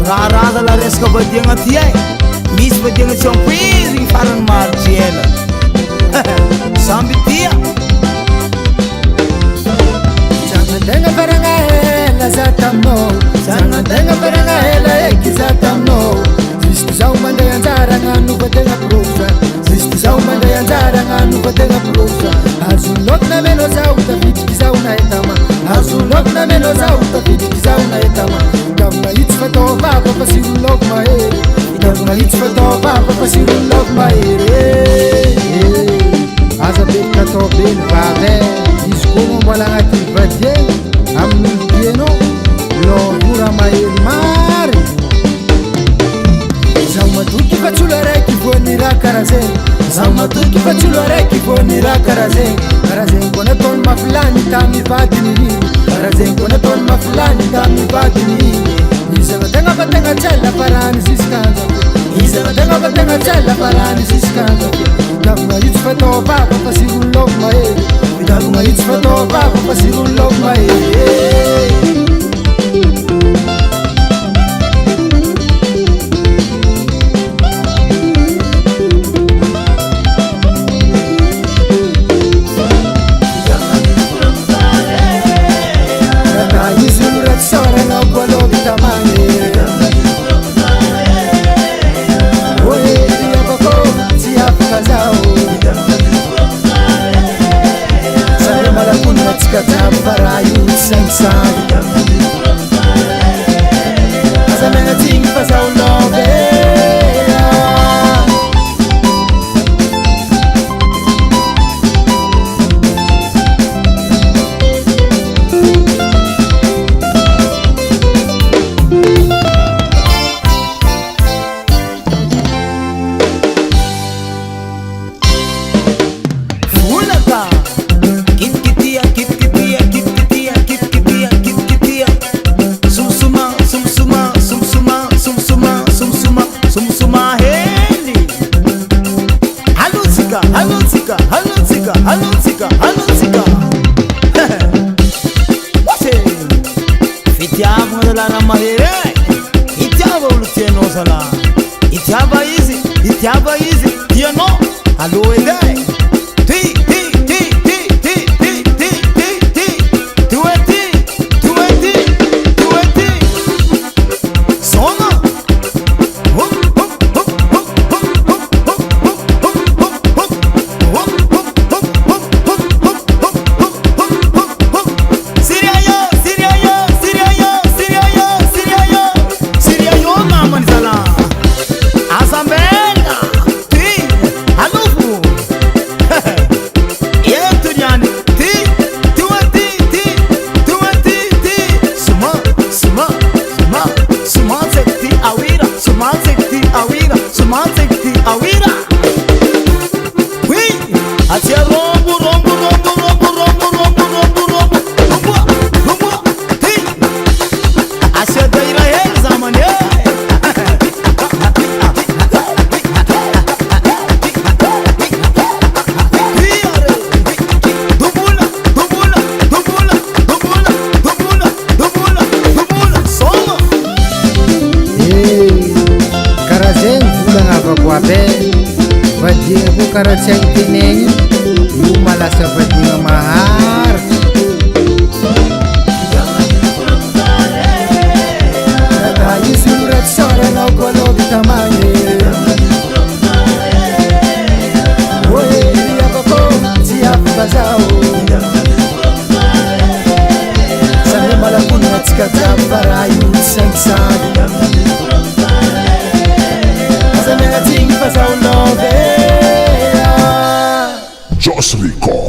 Raha la resaka vadiagna ty ai, misy vadiagna tsy ampirigny farany maro jela samby tia Jangan faranga hela za taminao, jangan faranga hela eky za taminao. Justo zao manday anjara gn'anova tegna prosa, justo zao manday anjara gn'anova tegna prosa. Azonoko na meno zao tafitriky zao na etama, azonoko na meno zao tafitriky zao na etama. Davona hitsy fataovako fa siroloko mahery, davona hitsy fataovako fa siroloko mahery. Aza betika atao be ny vavy izy koa mamboala agnaty vadiagna amin'ny pianao lovora mahery mary. Zaho matoky fa tsolo araiky voany raha karaha zegny, zaho matoky fa tsolo araiky voany raha karaha zegny. Karaha zegny koa nataony mafilany tamin'ny vadiny igny, karaha zegny koa nataony mafilany tamin'ny vadiny igny. Izana tegna fa tegna tsela farany ziskanja, izana tegna fa tegna tsela farany ziskanja. Davona hitsy fataovako fa siroloko mahery, davona hitsy fataovako fa siroloko mahery. Fitiavagna lalàna mahery itiava olo tianao zala, itiava izy tianao aloha edy vadiagna koa karaha tsy hainy tenegny io malasa vadiagna maharitra. Raha izy ratsy saranao koa aloha vita magnery, oe riabako tsy afaka zao samy malakonana tsika jiaby fa raha io tsy sangisangy. Just recall.